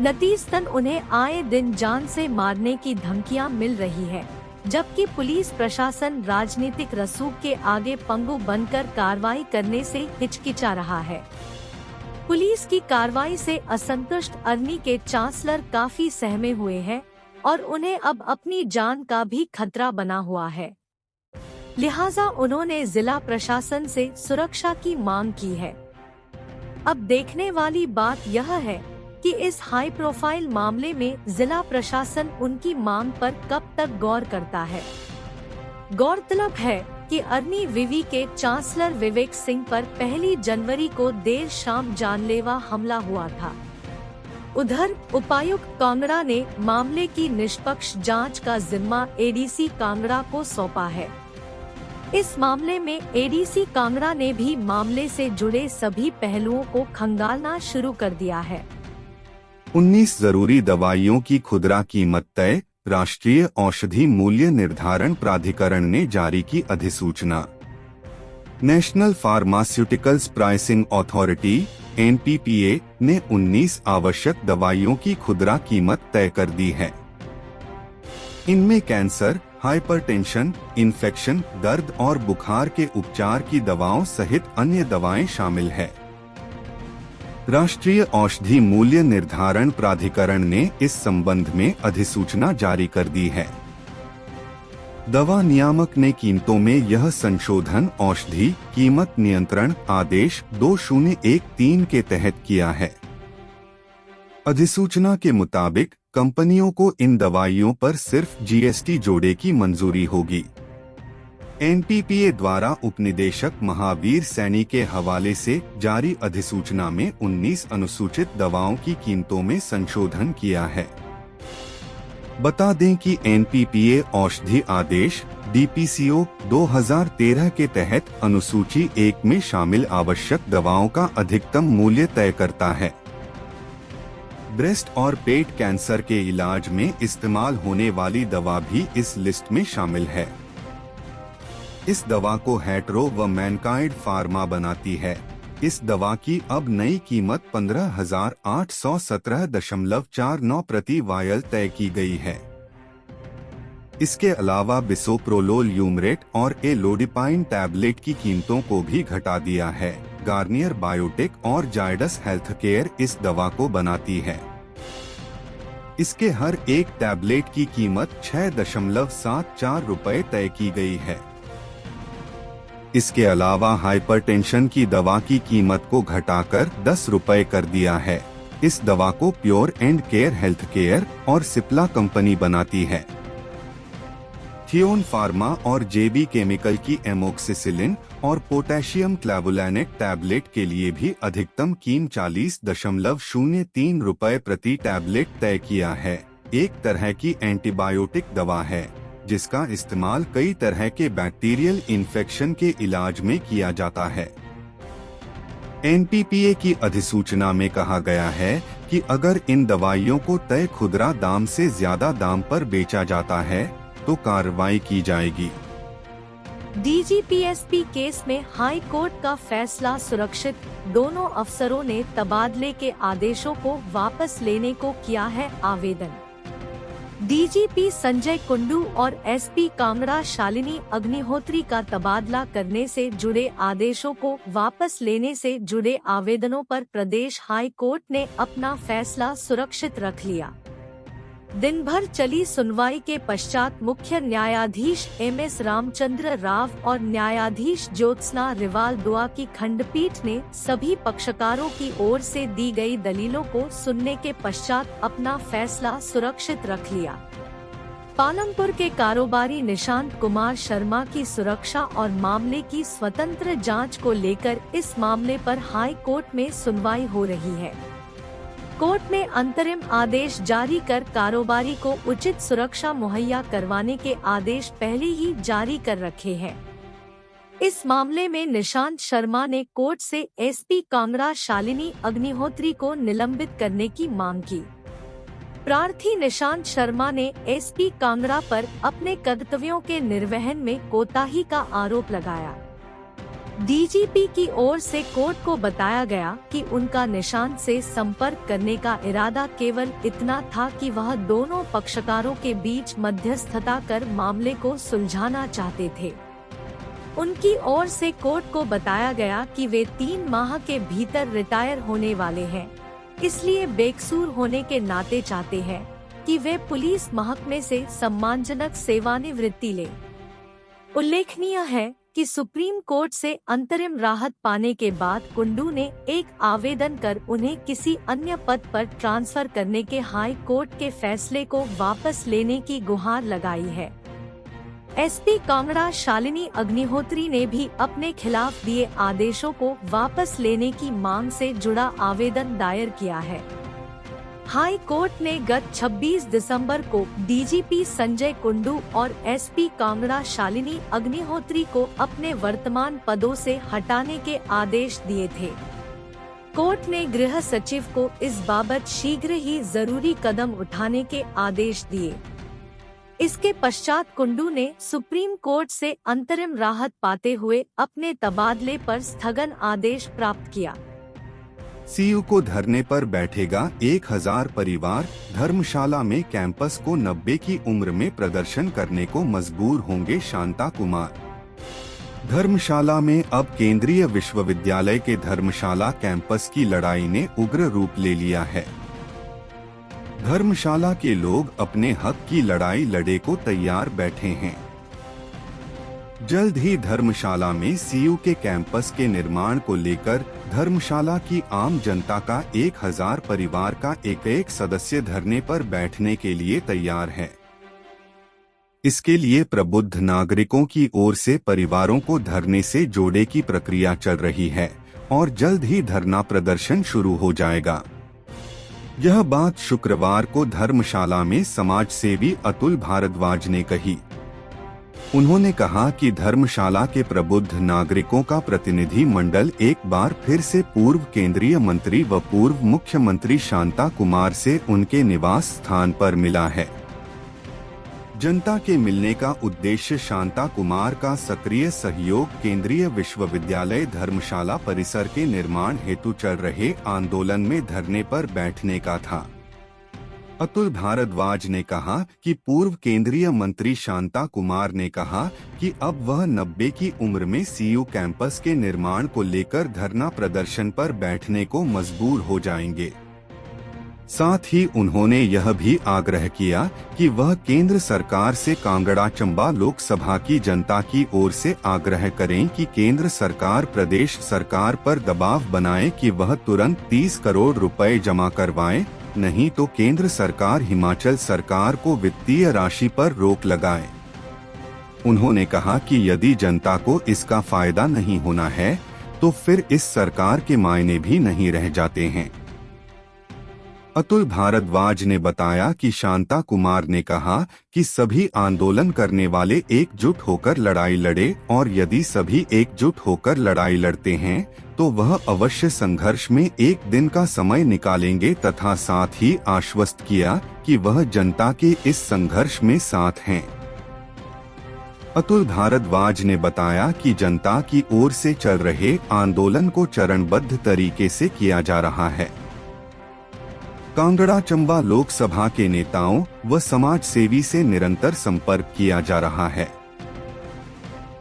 नतीजतन उन्हें आए दिन जान से मारने की धमकियां मिल रही है, जबकि पुलिस प्रशासन राजनीतिक रसूख के आगे पंगु बनकर कार्रवाई करने से हिचकिचा रहा है। पुलिस की कार्रवाई से असंतुष्ट अर्नी के चांसलर काफी सहमे हुए हैं और उन्हें अब अपनी जान का भी खतरा बना हुआ है। लिहाजा उन्होंने जिला प्रशासन से सुरक्षा की मांग की है। अब देखने वाली बात यह है कि इस हाई प्रोफाइल मामले में जिला प्रशासन उनकी मांग पर कब तक गौर करता है। गौरतलब है कि अर्नी विवि के चांसलर विवेक सिंह पर 1 जनवरी को देर शाम जानलेवा हमला हुआ था। उधर उपायुक्त कांगड़ा ने मामले की निष्पक्ष जांच का जिम्मा एडीसी कांगड़ा को सौंपा है। इस मामले में एडीसी कांगड़ा ने भी मामले से जुड़े सभी पहलुओं को खंगालना शुरू कर दिया है। 19 जरूरी दवाइयों की खुदरा कीमत तय, राष्ट्रीय औषधि मूल्य निर्धारण प्राधिकरण ने जारी की अधिसूचना। National pharmaceuticals pricing authority (NPPA) ने 19 आवश्यक दवाइयों की खुदरा कीमत तय कर दी है। इनमें कैंसर, हाइपरटेंशन, इन्फेक्शन, दर्द और बुखार के उपचार की दवाओं सहित अन्य दवाएं शामिल है। राष्ट्रीय औषधि मूल्य निर्धारण प्राधिकरण ने इस संबंध में अधिसूचना जारी कर दी है। दवा नियामक ने कीमतों में यह संशोधन औषधि कीमत नियंत्रण आदेश 2013 के तहत किया है। अधिसूचना के मुताबिक कंपनियों को इन दवाइयों पर सिर्फ GST जोड़े की मंजूरी होगी। NPPA द्वारा उपनिदेशक महावीर सैनी के हवाले से जारी अधिसूचना में 19 अनुसूचित दवाओं की कीमतों में संशोधन किया है। बता दें कि NPPA औषधि आदेश DPCO 2013 के तहत अनुसूची 1 में शामिल आवश्यक दवाओं का अधिकतम मूल्य तय करता है। ब्रेस्ट और पेट कैंसर के इलाज में इस्तेमाल होने वाली दवा भी इस लिस्ट में शामिल है। इस दवा को हेट्रो व मैनकाइंड फार्मा बनाती है। इस दवा की अब नई कीमत 15,817.49 प्रति वायल तय की गई है। इसके अलावा बिसोप्रोलोल यूमरेट और एलोडिपाइन टैबलेट की कीमतों को भी घटा दिया है। गार्नियर बायोटेक और जायडस हेल्थकेयर इस दवा को बनाती है। इसके हर एक टैबलेट की कीमत 6.74 रुपए तय की गई है। इसके अलावा हाइपरटेंशन की दवा की कीमत को घटाकर 10 रुपए कर दिया है। इस दवा को pure and care health care और सिप्ला कंपनी बनाती है। थियोन फार्मा और JB केमिकल की एमोक्सिसिलिन और पोटेशियम क्लैवुलैनेट टैबलेट के लिए भी अधिकतम कीमत 40.03 रुपए प्रति टैबलेट तय किया है। एक तरह की एंटीबायोटिक दवा है जिसका इस्तेमाल कई तरह के बैक्टीरियल इन्फेक्शन के इलाज में किया जाता है। NPPA की अधिसूचना में कहा गया है कि अगर इन दवाइयों को तय खुदरा दाम से ज्यादा दाम पर बेचा जाता है तो कार्रवाई की जाएगी। DGPSP केस में हाई कोर्ट का फैसला सुरक्षित, दोनों अफसरों ने तबादले के आदेशों को वापस लेने को किया है आवेदन। DGP संजय कुंडू और SP कामरा शालिनी अग्निहोत्री का तबादला करने से जुड़े आदेशों को वापस लेने से जुड़े आवेदनों पर प्रदेश हाई कोर्ट ने अपना फैसला सुरक्षित रख लिया। दिन भर चली सुनवाई के पश्चात मुख्य न्यायाधीश MS रामचंद्र राव और न्यायाधीश ज्योत्सना रिवाल दुआ की खंडपीठ ने सभी पक्षकारों की ओर से दी गई दलीलों को सुनने के पश्चात अपना फैसला सुरक्षित रख लिया। पालमपुर के कारोबारी निशांत कुमार शर्मा की सुरक्षा और मामले की स्वतंत्र जांच को लेकर इस मामले पर हाई कोर्ट में सुनवाई हो रही है। कोर्ट ने अंतरिम आदेश जारी कर कारोबारी को उचित सुरक्षा मुहैया करवाने के आदेश पहले ही जारी कर रखे हैं। इस मामले में निशांत शर्मा ने कोर्ट से SP कामरा शालिनी अग्निहोत्री को निलंबित करने की मांग की। प्रार्थी निशांत शर्मा ने SP कामरा पर अपने कर्तव्यों के निर्वहन में कोताही का आरोप लगाया। DGP की ओर से कोर्ट को बताया गया कि उनका निशांत से संपर्क करने का इरादा केवल इतना था कि वह दोनों पक्षकारों के बीच मध्यस्थता कर मामले को सुलझाना चाहते थे। उनकी ओर से कोर्ट को बताया गया कि वे 3 माह के भीतर रिटायर होने वाले हैं, इसलिए बेकसूर होने के नाते चाहते हैं कि वे पुलिस महकमे से सम्मानजनक सेवानिवृत्ति लें। उल्लेखनीय है कि सुप्रीम कोर्ट से अंतरिम राहत पाने के बाद कुंडू ने एक आवेदन कर उन्हें किसी अन्य पद पर ट्रांसफर करने के हाई कोर्ट के फैसले को वापस लेने की गुहार लगाई है। SP कामरा शालिनी अग्निहोत्री ने भी अपने खिलाफ दिए आदेशों को वापस लेने की मांग से जुड़ा आवेदन दायर किया है। हाई कोर्ट ने गत 26 दिसंबर को DGP संजय कुंडू और SP कामरा शालिनी अग्निहोत्री को अपने वर्तमान पदों से हटाने के आदेश दिए थे। कोर्ट ने गृह सचिव को इस बाबत शीघ्र ही जरूरी कदम उठाने के आदेश दिए। इसके पश्चात कुंडू ने सुप्रीम कोर्ट से अंतरिम राहत पाते हुए अपने तबादले पर स्थगन आदेश प्राप्त किया। सीयू को धरने पर बैठेगा 1000 परिवार, धर्मशाला में कैंपस को 90 की उम्र में प्रदर्शन करने को मजबूर होंगे शांता कुमार। धर्मशाला में अब केंद्रीय विश्वविद्यालय के धर्मशाला कैंपस की लड़ाई ने उग्र रूप ले लिया है। धर्मशाला के लोग अपने हक की लड़ाई लड़े को तैयार बैठे हैं। जल्द ही धर्मशाला में सीयू के कैंपस के निर्माण को लेकर धर्मशाला की आम जनता का 1000 परिवार का एक सदस्य धरने पर बैठने के लिए तैयार है। इसके लिए प्रबुद्ध नागरिकों की ओर से परिवारों को धरने से जोड़ने की प्रक्रिया चल रही है और जल्द ही धरना प्रदर्शन शुरू हो जाएगा। यह बात शुक्रवार को धर्मशाला में समाज सेवी अतुल भारद्वाज ने कही। उन्होंने कहा कि धर्मशाला के प्रबुद्ध नागरिकों का प्रतिनिधि मंडल एक बार फिर से पूर्व केंद्रीय मंत्री व पूर्व मुख्यमंत्री शांता कुमार से उनके निवास स्थान पर मिला है। जनता के मिलने का उद्देश्य शांता कुमार का सक्रिय सहयोग केंद्रीय विश्वविद्यालय धर्मशाला परिसर के निर्माण हेतु चल रहे आंदोलन में धरने पर बैठने का था। अतुल भारद्वाज ने कहा कि पूर्व केंद्रीय मंत्री शांता कुमार ने कहा कि अब वह 90 की उम्र में सीयू कैंपस के निर्माण को लेकर धरना प्रदर्शन पर बैठने को मजबूर हो जाएंगे। साथ ही उन्होंने यह भी आग्रह किया कि वह केंद्र सरकार से कांगड़ा चंबा लोकसभा की जनता की ओर से आग्रह करें कि केंद्र सरकार प्रदेश सरकार पर दबाव बनाए कि वह तुरंत 30 करोड़ रुपए जमा करवाए, नहीं तो केंद्र सरकार हिमाचल सरकार को वित्तीय राशि पर रोक लगाए। उन्होंने कहा कि यदि जनता को इसका फायदा नहीं होना है तो फिर इस सरकार के मायने भी नहीं रह जाते हैं। अतुल भारद्वाज ने बताया कि शांता कुमार ने कहा कि सभी आंदोलन करने वाले एकजुट होकर लड़ाई लड़े और यदि सभी एकजुट होकर लड़ाई लड़ते हैं तो वह अवश्य संघर्ष में एक दिन का समय निकालेंगे तथा साथ ही आश्वस्त किया कि वह जनता के इस संघर्ष में साथ हैं। अतुल भारद्वाज ने बताया कि जनता की ओर से चल रहे आंदोलन को चरणबद्ध तरीके से किया जा रहा है। कांगड़ा चंबा लोकसभा के नेताओं व समाज सेवी से निरंतर संपर्क किया जा रहा है।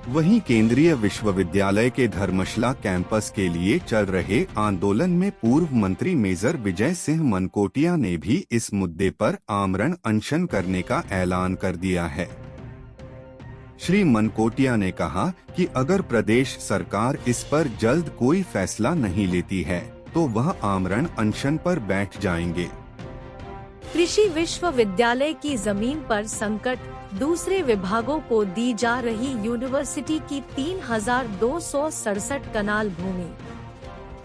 वहीं केंद्रीय विश्वविद्यालय के धर्मशाला कैंपस के लिए चल रहे आंदोलन में पूर्व मंत्री मेजर विजय सिंह मनकोटिया ने भी इस मुद्दे पर आमरण अनशन करने का ऐलान कर दिया है। श्री मनकोटिया ने कहा कि अगर प्रदेश सरकार इस पर जल्द कोई फैसला नहीं लेती है तो वह आमरण अनशन पर बैठ जाएंगे। कृषि विश्वविद्यालय की जमीन पर संकट, दूसरे विभागों को दी जा रही यूनिवर्सिटी की 3267 कनाल भूमि।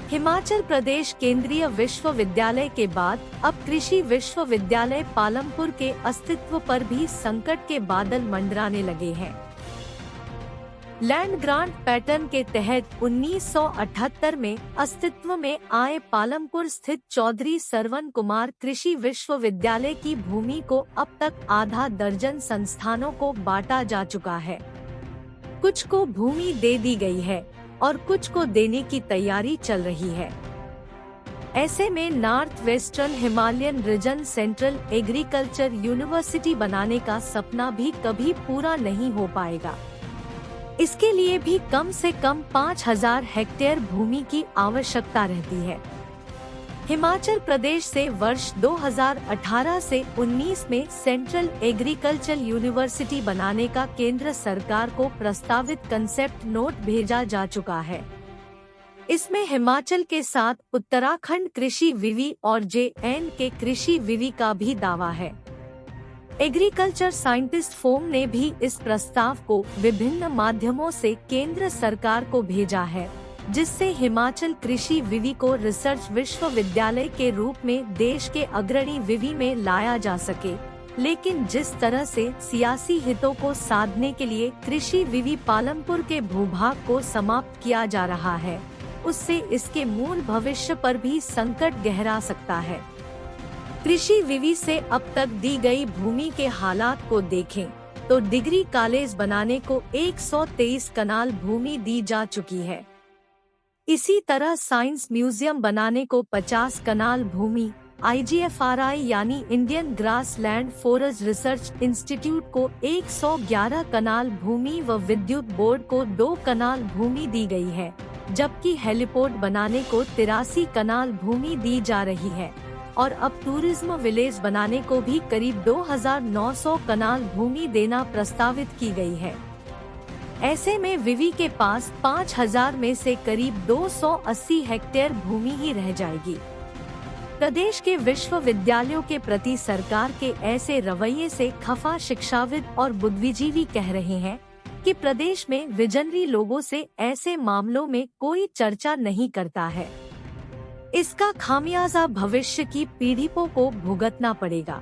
हिमाचल प्रदेश केंद्रीय विश्वविद्यालय के बाद अब कृषि विश्वविद्यालय पालमपुर के अस्तित्व पर भी संकट के बादल मंडराने लगे हैं। लैंड ग्रांट पैटर्न के तहत 1978 में अस्तित्व में आए पालमपुर स्थित चौधरी सरवन कुमार कृषि विश्वविद्यालय की भूमि को अब तक आधा दर्जन संस्थानों को बांटा जा चुका है। कुछ को भूमि दे दी गई है और कुछ को देने की तैयारी चल रही है। ऐसे में north western Himalayan region central agriculture university बनाने का सपना भी कभी पूरा नहीं हो पाएगा। इसके लिए भी कम से कम 5000 हेक्टेयर भूमि की आवश्यकता रहती है। हिमाचल प्रदेश से वर्ष 2018 से 19 में सेंट्रल एग्रीकल्चर यूनिवर्सिटी बनाने का केंद्र सरकार को प्रस्तावित कंसेप्ट नोट भेजा जा चुका है। इसमें हिमाचल के साथ उत्तराखंड कृषि विवि और JNK कृषि विवि का भी दावा है। एग्रीकल्चर साइंटिस्ट फोरम ने भी इस प्रस्ताव को विभिन्न माध्यमों से केंद्र सरकार को भेजा है, जिससे हिमाचल कृषि विवि को रिसर्च विश्वविद्यालय के रूप में देश के अग्रणी विवि में लाया जा सके। लेकिन जिस तरह से सियासी हितों को साधने के लिए कृषि विवि पालमपुर के भूभाग को समाप्त किया जा रहा है, उससे इसके मूल भविष्य पर भी संकट गहरा सकता है। कृषि विवि से अब तक दी गई भूमि के हालात को देखें तो डिग्री कॉलेज बनाने को 123 कनाल भूमि दी जा चुकी है। इसी तरह साइंस म्यूजियम बनाने को 50 कनाल भूमि, IGFRI यानी Indian grass land forest research institute को 111 कनाल भूमि व विद्युत बोर्ड को 2 कनाल भूमि दी गई है, जबकि हेलीपोर्ट बनाने को 83 कनाल भूमि दी जा रही है और अब टूरिज्म विलेज बनाने को भी करीब 2900 कनाल भूमि देना प्रस्तावित की गई है। ऐसे में विवि के पास 5000 में से करीब 280 हेक्टेयर भूमि ही रह जाएगी। प्रदेश के विश्वविद्यालयों के प्रति सरकार के ऐसे रवैये से खफा शिक्षाविद और बुद्धिजीवी कह रहे हैं कि प्रदेश में विजनरी लोगों से ऐसे मामलों में कोई चर्चा नहीं करता है। इसका खामियाजा भविष्य की पीढ़ियों को भुगतना पड़ेगा।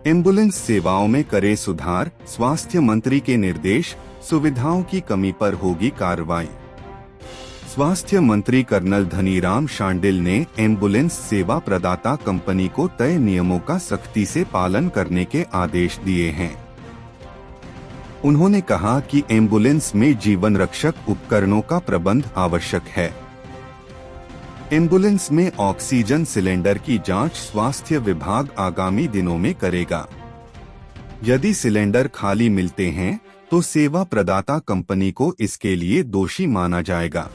एम्बुलेंस सेवाओं में करे सुधार, स्वास्थ्य मंत्री के निर्देश, सुविधाओं की कमी पर होगी कार्रवाई। स्वास्थ्य मंत्री कर्नल धनीराम शांडिल ने एम्बुलेंस सेवा प्रदाता कंपनी को तय नियमों का सख्ती से पालन करने के आदेश दिए हैं। उन्होंने कहा कि एम्बुलेंस में जीवन रक्षक उपकरणों का प्रबंध आवश्यक है। एम्बुलेंस में ऑक्सीजन सिलेंडर की जांच स्वास्थ्य विभाग आगामी दिनों में करेगा। यदि सिलेंडर खाली मिलते हैं तो सेवा प्रदाता कंपनी को इसके लिए दोषी माना जाएगा।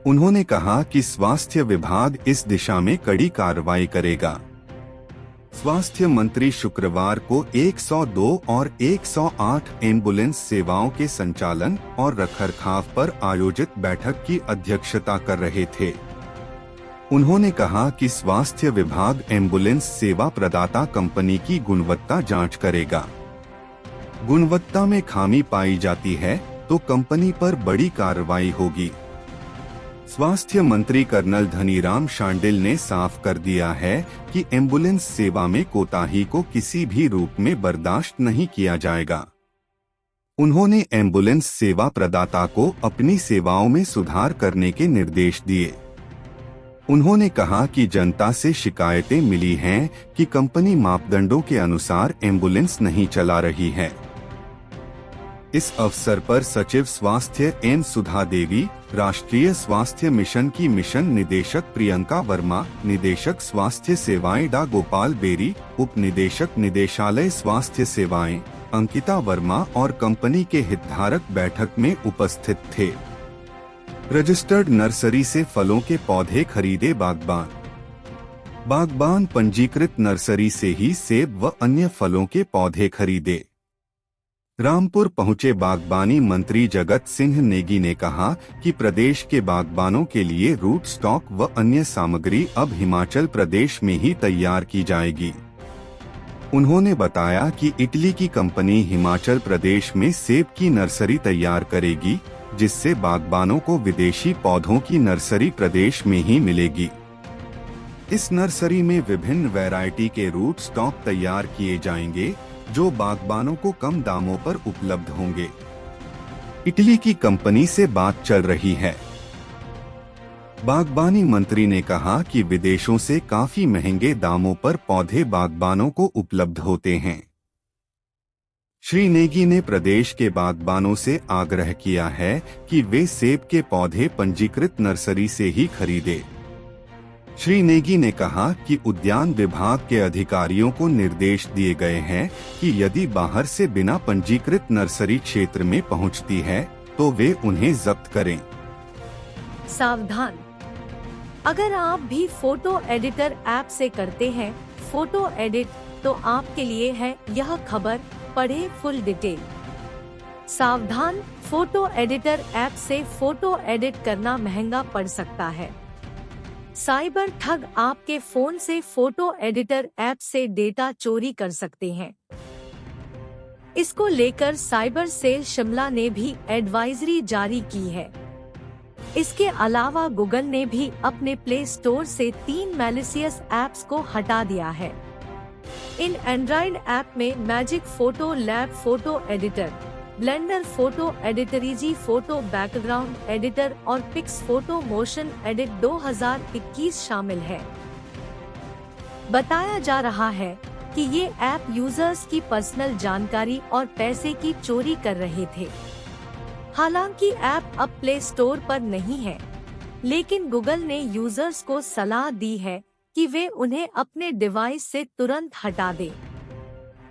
उन्होंने कहा कि स्वास्थ्य विभाग इस दिशा में कड़ी कार्रवाई करेगा। स्वास्थ्य मंत्री शुक्रवार को 102 और 108 एम्बुलेंस सेवाओं के संचालन और रखरखाव पर आयोजित बैठक की अध्यक्षता कर रहे थे। उन्होंने कहा कि स्वास्थ्य विभाग एम्बुलेंस सेवा प्रदाता कंपनी की गुणवत्ता जांच करेगा। गुणवत्ता में खामी पाई जाती है तो कंपनी पर बड़ी कार्रवाई होगी। स्वास्थ्य मंत्री कर्नल धनीराम शांडिल ने साफ कर दिया है कि एम्बुलेंस सेवा में कोताही को किसी भी रूप में बर्दाश्त नहीं किया जाएगा। उन्होंने एम्बुलेंस सेवा प्रदाता को अपनी सेवाओं में सुधार करने के निर्देश दिए। उन्होंने कहा कि जनता से शिकायतें मिली हैं कि कंपनी मापदंडों के अनुसार एम्बुलेंस नहीं चला रही है। इस अवसर पर सचिव स्वास्थ्य एम सुधा देवी, राष्ट्रीय स्वास्थ्य मिशन की मिशन निदेशक प्रियंका वर्मा, निदेशक स्वास्थ्य सेवाएं डा गोपाल बेरी, उप निदेशक निदेशालय स्वास्थ्य सेवाएं अंकिता वर्मा और कंपनी के हितधारक बैठक में उपस्थित थे। रजिस्टर्ड नर्सरी से फलों के पौधे खरीदे बागबान पंजीकृत नर्सरी से ही सेब व अन्य फलों के पौधे खरीदे। रामपुर पहुंचे बागबानी मंत्री जगत सिंह नेगी ने कहा कि प्रदेश के बागबानों के लिए रूट स्टॉक व अन्य सामग्री अब हिमाचल प्रदेश में ही तैयार की जाएगी। उन्होंने बताया कि इटली की कंपनी हिमाचल प्रदेश में सेब की नर्सरी तैयार करेगी, जिससे बागबानों को विदेशी पौधों की नर्सरी प्रदेश में ही मिलेगी। इस नर्सरी में विभिन्न वैरायटी के रूट स्टॉक तैयार किए जाएंगे जो बागबानों को कम दामों पर उपलब्ध होंगे। इटली की कंपनी से बात चल रही है। बागबानी मंत्री ने कहा कि विदेशों से काफी महंगे दामों पर पौधे बागबानों को उपलब्ध होते हैं। श्री नेगी ने प्रदेश के बागबानों से आग्रह किया है कि वे सेब के पौधे पंजीकृत नर्सरी से ही खरीदें। श्री नेगी ने कहा कि उद्यान विभाग के अधिकारियों को निर्देश दिए गए हैं कि यदि बाहर से बिना पंजीकृत नर्सरी क्षेत्र में पहुंचती है तो वे उन्हें जब्त करें। सावधान! अगर आप भी फोटो एडिटर ऐप से करते हैं फोटो एडिट, तो आपके लिए है यह खबर। पढ़े फुल डिटेल। सावधान! फोटो एडिटर ऐप से फोटो एडिट करना महंगा पड़ सकता है। साइबर ठग आपके फोन से फोटो एडिटर ऐप से डेटा चोरी कर सकते हैं। इसको लेकर साइबर सेल शिमला ने भी एडवाइजरी जारी की है। इसके अलावा गूगल ने भी अपने प्ले स्टोर से 3 मैलिशियस ऐप्स को हटा दिया है। इन एंड्रॉइड ऐप में magic photo lab photo editor, blender photo editor, easy photo background editor और पिक्स फोटो मोशन एडिट 2021 शामिल है। बताया जा रहा है कि ये ऐप यूजर्स की पर्सनल जानकारी और पैसे की चोरी कर रहे थे। हालांकि ऐप अब प्ले स्टोर पर नहीं है, लेकिन गूगल ने यूजर्स को सलाह दी है कि वे उन्हें अपने डिवाइस से तुरंत हटा दें।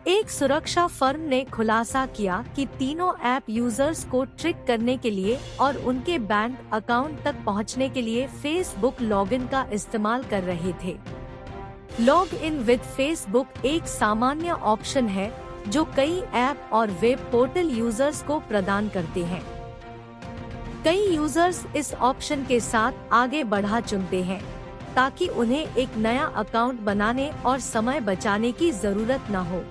एक सुरक्षा फर्म ने खुलासा किया कि तीनों ऐप यूजर्स को ट्रिक करने के लिए और उनके बैंक अकाउंट तक पहुंचने के लिए फेसबुक लॉगिन का इस्तेमाल कर रहे थे। लॉग इन विद फेसबुक एक सामान्य ऑप्शन है जो कई ऐप और वेब पोर्टल यूजर्स को प्रदान करते हैं। कई यूजर्स इस ऑप्शन के साथ आगे बढ़ा चुनते हैं ताकि उन्हें एक नया अकाउंट बनाने और समय बचाने की जरूरत न हो।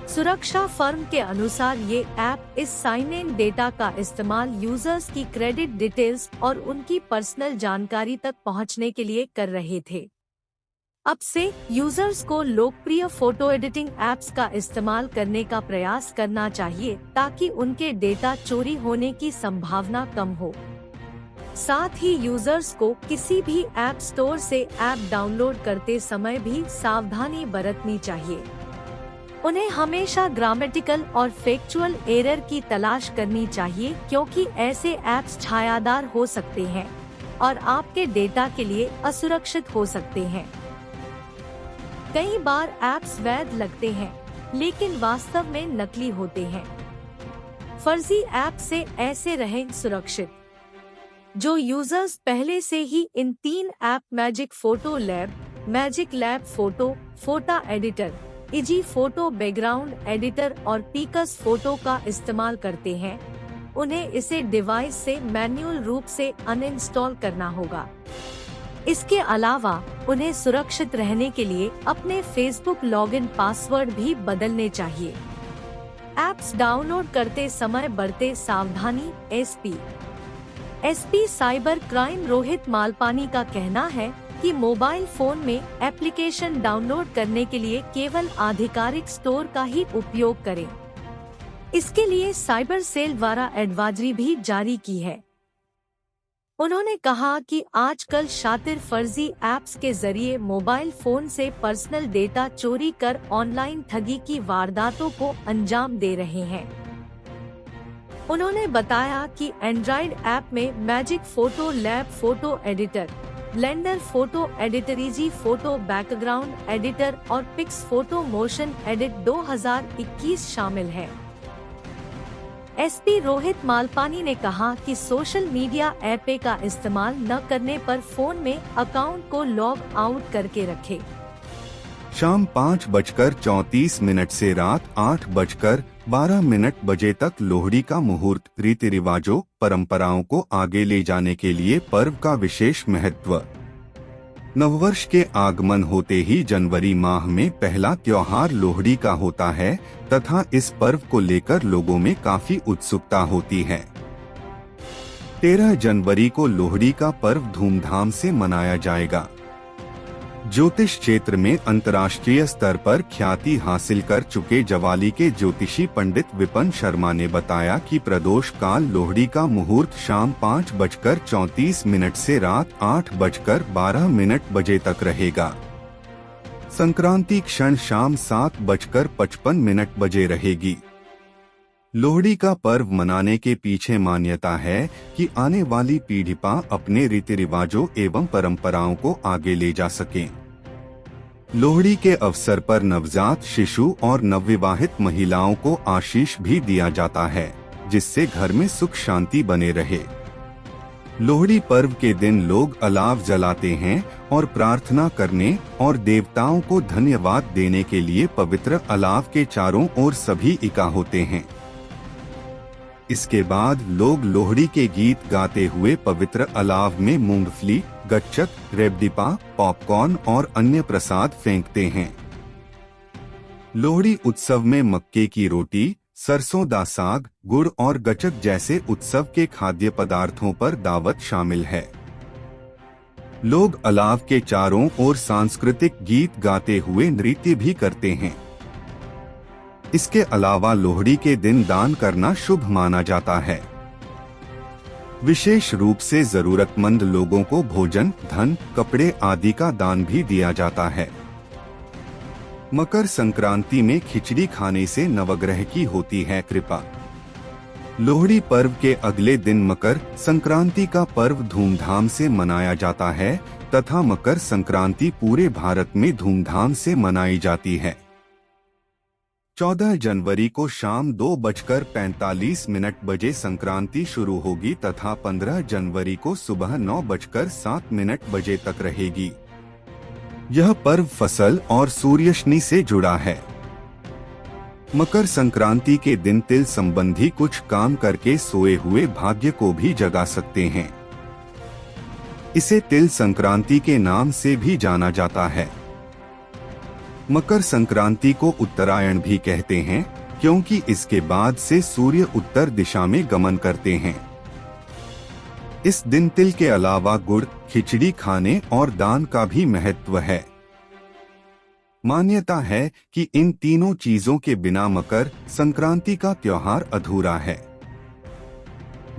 सुरक्षा फर्म के अनुसार ये ऐप इस साइन इन डेटा का इस्तेमाल यूजर्स की क्रेडिट डिटेल्स और उनकी पर्सनल जानकारी तक पहुंचने के लिए कर रहे थे। अब से यूजर्स को लोकप्रिय फोटो एडिटिंग ऐप्स का इस्तेमाल करने का प्रयास करना चाहिए ताकि उनके डेटा चोरी होने की संभावना कम हो। साथ ही यूजर्स को किसी भी ऐप स्टोर से ऐप डाउनलोड करते समय भी सावधानी बरतनी चाहिए। उन्हें हमेशा ग्रामेटिकल और फैक्चुअल एरर की तलाश करनी चाहिए, क्योंकि ऐसे ऐप्स छायादार हो सकते हैं और आपके डेटा के लिए असुरक्षित हो सकते हैं। कई बार ऐप्स वैध लगते हैं, लेकिन वास्तव में नकली होते हैं। फर्जी ऐप से ऐसे रहें सुरक्षित। जो यूजर्स पहले से ही इन 3 app magic photo lab, magic lab photo, photo editor, easy photo background editor और पिक्स फोटो का इस्तेमाल करते हैं, उन्हें इसे डिवाइस से मैन्युअल रूप से अनइंस्टॉल करना होगा। इसके अलावा उन्हें सुरक्षित रहने के लिए अपने फेसबुक लॉगिन पासवर्ड भी बदलने चाहिए। ऐप्स डाउनलोड करते समय बरते सावधानी। SP cyber crime Rohit Malpani का कहना है कि मोबाइल फोन में एप्लीकेशन डाउनलोड करने के लिए केवल आधिकारिक स्टोर का ही उपयोग करें। इसके लिए साइबर सेल द्वारा एडवाइजरी भी जारी की है। उन्होंने कहा कि आजकल शातिर फर्जी ऐप्स के जरिए मोबाइल फोन से पर्सनल डेटा चोरी कर ऑनलाइन ठगी की वारदातों को अंजाम दे रहे हैं। उन्होंने बताया कि एंड्रॉइड ऐप में magic photo lab photo editor, blender photo editor, easy photo background editor और पिक्स फोटो मोशन एडिट 2021 शामिल है। एसपी रोहित मालपानी ने कहा कि सोशल मीडिया ऐप का इस्तेमाल न करने पर फोन में अकाउंट को लॉग आउट करके रखें। शाम 5:34 से रात 8:12 बजे तक लोहड़ी का मुहूर्त। रीति रिवाजों, परंपराओं को आगे ले जाने के लिए पर्व का विशेष महत्व। नववर्ष के आगमन होते ही जनवरी माह में पहला त्योहार लोहड़ी का होता है तथा इस पर्व को लेकर लोगों में काफी उत्सुकता होती है। 13 जनवरी को लोहड़ी का पर्व धूमधाम से मनाया जाएगा। ज्योतिष क्षेत्र में अंतर्राष्ट्रीय स्तर पर ख्याति हासिल कर चुके जवाली के ज्योतिषी पंडित विपन शर्मा ने बताया कि प्रदोष काल लोहड़ी का मुहूर्त शाम 5:34 से रात 8:12 बजे तक रहेगा। संक्रांति क्षण शाम 7:55 बजे रहेगी। लोहड़ी का पर्व मनाने के पीछे मान्यता है कि आने वाली पीढ़ी अपने रीति रिवाजों एवं परंपराओं को आगे ले जा सके। लोहड़ी के अवसर पर नवजात शिशु और नवविवाहित महिलाओं को आशीष भी दिया जाता है, जिससे घर में सुख शांति बने रहे। लोहड़ी पर्व के दिन लोग अलाव जलाते हैं और प्रार्थना करने और देवताओं को धन्यवाद देने के लिए पवित्र अलाव के चारों ओर सभी इकट्ठा होते हैं। इसके बाद लोग लोहड़ी के गीत गाते हुए पवित्र अलाव में मूंगफली, गच्चक, रेबदीपा, पॉपकॉर्न और अन्य प्रसाद फेंकते हैं। लोहड़ी उत्सव में मक्के की रोटी, सरसों दा साग, गुड़ और गच्चक जैसे उत्सव के खाद्य पदार्थों पर दावत शामिल है। लोग अलाव के चारों ओर सांस्कृतिक गीत गाते हुए नृत्य भी करते हैं। इसके अलावा लोहड़ी के दिन दान करना शुभ माना जाता है। विशेष रूप से जरूरतमंद लोगों को भोजन, धन, कपड़े आदि का दान भी दिया जाता है। मकर संक्रांति में खिचड़ी खाने से नवग्रह की होती है कृपा। लोहड़ी पर्व के अगले दिन मकर संक्रांति का पर्व धूमधाम से मनाया जाता है तथा मकर संक्रांति पूरे भारत में धूमधाम से मनाई जाती है। 14 जनवरी को शाम 2:45 बजे संक्रांति शुरू होगी तथा 15 जनवरी को सुबह 9:07 बजे तक रहेगी। यह पर्व फसल और सूर्यशनि से जुड़ा है। मकर संक्रांति के दिन तिल संबंधी कुछ काम करके सोए हुए भाग्य को भी जगा सकते हैं। इसे तिल संक्रांति के नाम से भी जाना जाता है। मकर संक्रांति को उत्तरायण भी कहते हैं क्योंकि इसके बाद से सूर्य उत्तर दिशा में गमन करते हैं। इस दिन तिल के अलावा गुड़, खिचड़ी खाने और दान का भी महत्व है। मान्यता है कि इन तीनों चीजों के बिना मकर संक्रांति का त्योहार अधूरा है।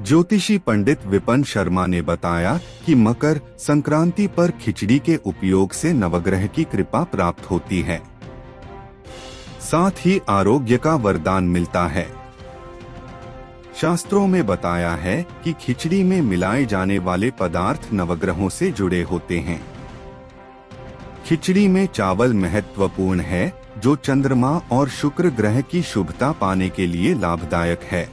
ज्योतिषी पंडित विपन शर्मा ने बताया कि मकर संक्रांति पर खिचड़ी के उपयोग से नवग्रह की कृपा प्राप्त होती है, साथ ही आरोग्य का वरदान मिलता है। शास्त्रों में बताया है कि खिचड़ी में मिलाए जाने वाले पदार्थ नवग्रहों से जुड़े होते हैं। खिचड़ी में चावल महत्वपूर्ण है, जो चंद्रमा और शुक्र ग्रह की शुभता पाने के लिए लाभदायक है।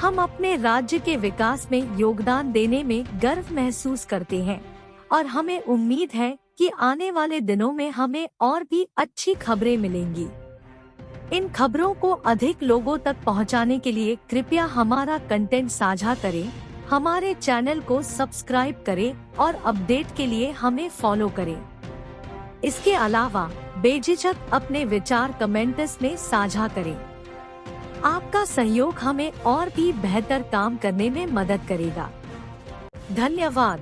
हम अपने राज्य के विकास में योगदान देने में गर्व महसूस करते हैं और हमें उम्मीद है कि आने वाले दिनों में हमें और भी अच्छी खबरें मिलेंगी। इन खबरों को अधिक लोगों तक पहुंचाने के लिए कृपया हमारा कंटेंट साझा करें, हमारे चैनल को सब्सक्राइब करें और अपडेट के लिए हमें फॉलो करें। इसके अलावा बेझिझक अपने विचार कमेंट्स में साझा करें। आपका सहयोग हमें और भी बेहतर काम करने में मदद करेगा। धन्यवाद।